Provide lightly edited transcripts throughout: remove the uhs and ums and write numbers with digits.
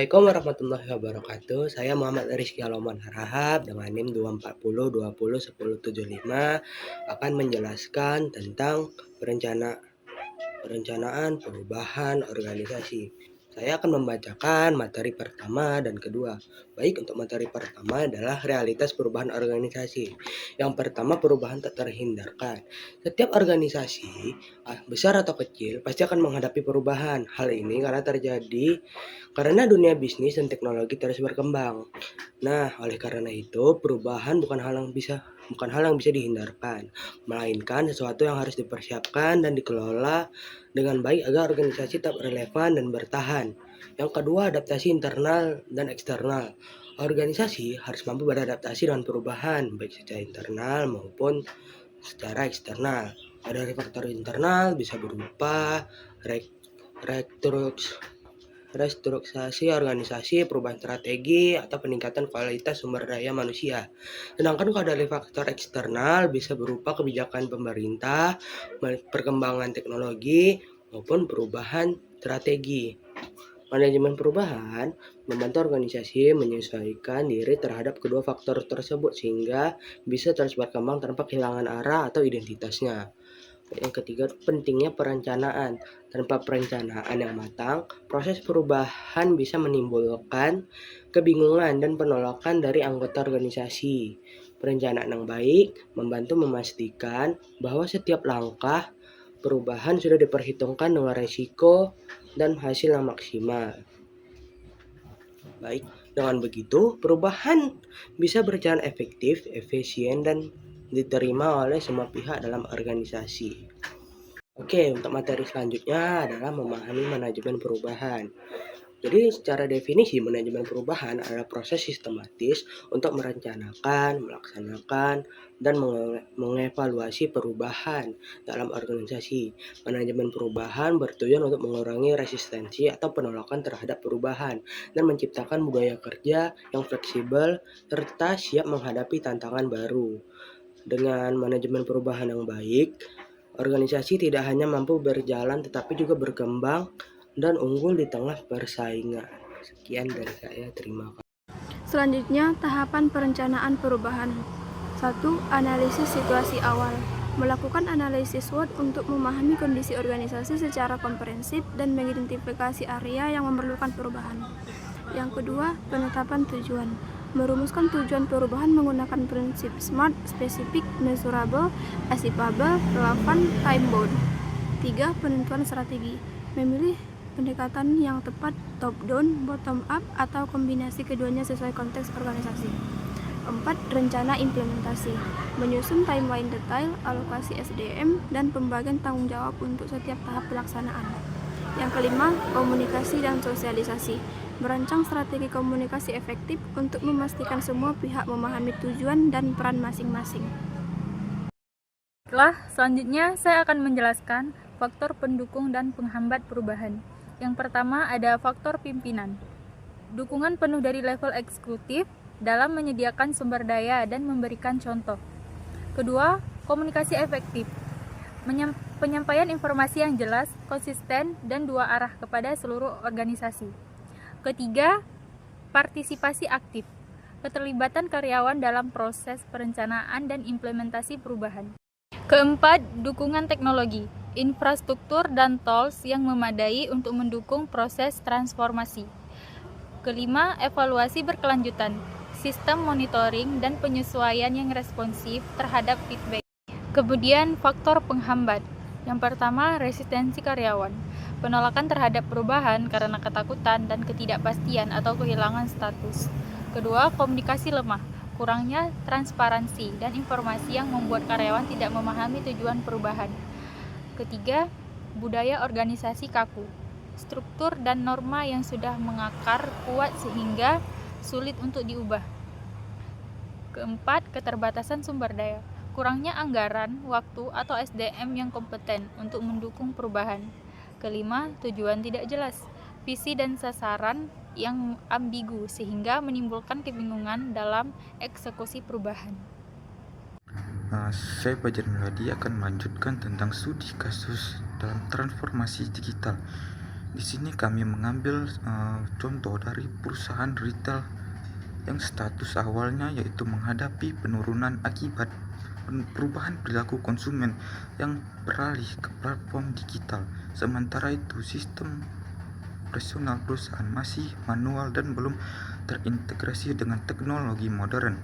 Assalamualaikum warahmatullahi wabarakatuh. Saya Muhammad Rizky Aloman Harahap dengan NIM 240201075 akan menjelaskan tentang perencanaan perubahan organisasi. Saya akan membacakan materi pertama dan kedua. Baik, untuk materi pertama adalah realitas perubahan organisasi. Yang pertama, perubahan tak terhindarkan. Setiap organisasi, besar atau kecil, pasti akan menghadapi perubahan. Hal ini karena dunia bisnis dan teknologi terus berkembang. Nah, oleh karena itu, perubahan bukan hal yang bisa dihindarkan, melainkan sesuatu yang harus dipersiapkan dan dikelola dengan baik agar organisasi tetap relevan dan bertahan. Yang kedua, adaptasi internal dan eksternal. Organisasi harus mampu beradaptasi dengan perubahan, baik secara internal maupun secara eksternal. Dari faktor internal bisa berupa restrukturisasi organisasi, perubahan strategi, atau peningkatan kualitas sumber daya manusia. Sedangkan kalau dari faktor eksternal bisa berupa kebijakan pemerintah, perkembangan teknologi, maupun perubahan strategi. Manajemen perubahan membantu organisasi menyesuaikan diri terhadap kedua faktor tersebut sehingga bisa terus berkembang tanpa kehilangan arah atau identitasnya. Yang ketiga, pentingnya perencanaan. Tanpa perencanaan yang matang, proses perubahan bisa menimbulkan kebingungan dan penolakan dari anggota organisasi. Perencanaan yang baik membantu memastikan bahwa setiap langkah perubahan sudah diperhitungkan dengan risiko dan hasil yang maksimal. Baik, dengan begitu perubahan bisa berjalan efektif, efisien, dan diterima oleh semua pihak dalam organisasi. Oke, untuk materi selanjutnya adalah memahami manajemen perubahan. Jadi secara definisi manajemen perubahan adalah proses sistematis untuk merencanakan, melaksanakan, dan mengevaluasi perubahan dalam organisasi. Manajemen perubahan bertujuan untuk mengurangi resistensi atau penolakan terhadap perubahan dan menciptakan budaya kerja yang fleksibel serta siap menghadapi tantangan baru. Dengan manajemen perubahan yang baik, organisasi tidak hanya mampu berjalan tetapi juga berkembang dan unggul di tengah persaingan. Sekian dari saya, terima kasih. Selanjutnya, tahapan perencanaan perubahan. 1. Analisis situasi awal. Melakukan analisis SWOT untuk memahami kondisi organisasi secara komprehensif dan mengidentifikasi area yang memerlukan perubahan. Yang kedua, penetapan tujuan. Merumuskan tujuan perubahan menggunakan prinsip SMART, specific, measurable, achievable, relevant, time-bound. 3. Penentuan strategi. Memilih pendekatan yang tepat, top down, bottom up, atau kombinasi keduanya sesuai konteks organisasi. 4. Rencana implementasi. Menyusun timeline detail, alokasi SDM, dan pembagian tanggung jawab untuk setiap tahap pelaksanaan. Yang kelima, komunikasi dan sosialisasi. Merancang strategi komunikasi efektif untuk memastikan semua pihak memahami tujuan dan peran masing-masing. Selanjutnya saya akan menjelaskan faktor pendukung dan penghambat perubahan. Yang pertama ada faktor pimpinan. Dukungan penuh dari level eksekutif dalam menyediakan sumber daya dan memberikan contoh. Kedua, komunikasi efektif. Penyampaian informasi yang jelas, konsisten, dan dua arah kepada seluruh organisasi. Ketiga, partisipasi aktif. Keterlibatan karyawan dalam proses perencanaan dan implementasi perubahan. Keempat, dukungan teknologi, infrastruktur dan tools yang memadai untuk mendukung proses transformasi. Kelima, evaluasi berkelanjutan, sistem monitoring dan penyesuaian yang responsif terhadap feedback. Kemudian, faktor penghambat. Yang pertama, resistensi karyawan. Penolakan terhadap perubahan karena ketakutan dan ketidakpastian atau kehilangan status. Kedua, komunikasi lemah. Kurangnya transparansi dan informasi yang membuat karyawan tidak memahami tujuan perubahan. Ketiga, budaya organisasi kaku. Struktur dan norma yang sudah mengakar kuat sehingga sulit untuk diubah. Keempat, keterbatasan sumber daya. Kurangnya anggaran, waktu, atau SDM yang kompeten untuk mendukung perubahan. Kelima, tujuan tidak jelas. Visi dan sasaran yang ambigu sehingga menimbulkan kebingungan dalam eksekusi perubahan. Saya Fajar Meladi akan melanjutkan tentang studi kasus dalam transformasi digital. Di sini kami mengambil contoh dari perusahaan retail yang status awalnya yaitu menghadapi penurunan akibat perubahan perilaku konsumen yang beralih ke platform digital. Sementara itu, sistem operasional perusahaan masih manual dan belum terintegrasi dengan teknologi modern.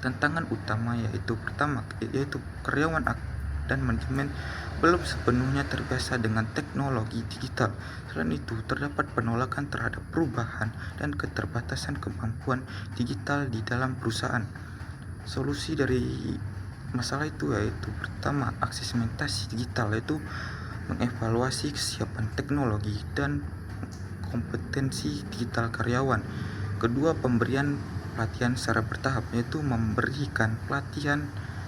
Tantangan utama yaitu karyawan dan manajemen belum sepenuhnya terbiasa dengan teknologi digital. Selain itu, terdapat penolakan terhadap perubahan dan keterbatasan kemampuan digital di dalam perusahaan. Solusi dari masalah itu yaitu pertama, aksesibilitas digital, yaitu mengevaluasi kesiapan teknologi dan kompetensi digital karyawan. Kedua, pemberian pelatihan secara bertahap, yaitu memberikan pelatihan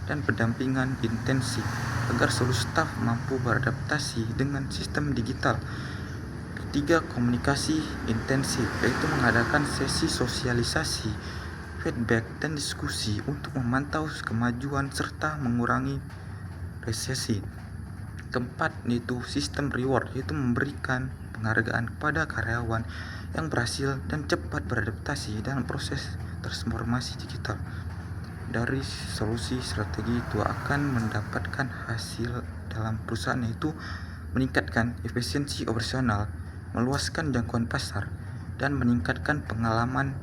dan pendampingan intensif agar seluruh staf mampu beradaptasi dengan sistem digital. Ketiga, komunikasi intensif, yaitu mengadakan sesi sosialisasi, feedback, dan diskusi untuk memantau kemajuan serta mengurangi resesi. Keempat, yaitu sistem reward, yaitu memberikan penghargaan kepada karyawan yang berhasil dan cepat beradaptasi dalam proses transformasi digital. Dari solusi strategi itu akan mendapatkan hasil dalam perusahaan, yaitu meningkatkan efisiensi operasional, meluaskan jangkauan pasar, dan meningkatkan pengalaman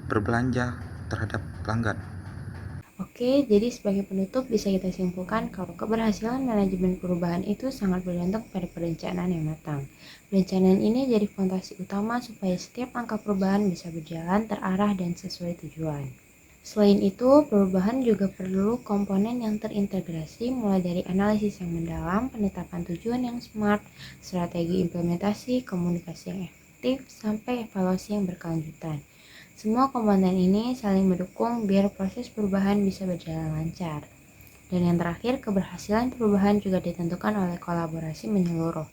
berbelanja terhadap pelanggan. Oke, jadi sebagai penutup bisa kita simpulkan kalau keberhasilan manajemen perubahan itu sangat bergantung pada perencanaan yang matang. Perencanaan ini jadi fondasi utama supaya setiap langkah perubahan bisa berjalan terarah dan sesuai tujuan. Selain itu, perubahan juga perlu komponen yang terintegrasi mulai dari analisis yang mendalam, penetapan tujuan yang smart, strategi implementasi, komunikasi yang efektif, sampai evaluasi yang berkelanjutan. Semua komponen ini saling mendukung biar proses perubahan bisa berjalan lancar. Dan yang terakhir, keberhasilan perubahan juga ditentukan oleh kolaborasi menyeluruh,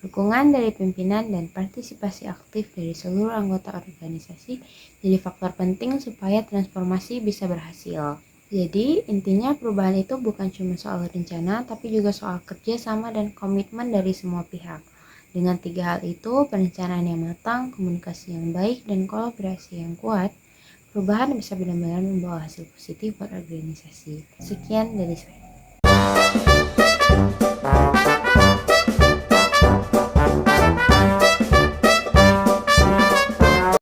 dukungan dari pimpinan dan partisipasi aktif dari seluruh anggota organisasi jadi faktor penting supaya transformasi bisa berhasil. Jadi, intinya perubahan itu bukan cuma soal rencana, tapi juga soal kerja sama dan komitmen dari semua pihak. Dengan 3 hal itu, perencanaan yang matang, komunikasi yang baik, dan kolaborasi yang kuat, perubahan bisa benar-benar membawa hasil positif buat organisasi. Sekian dari saya.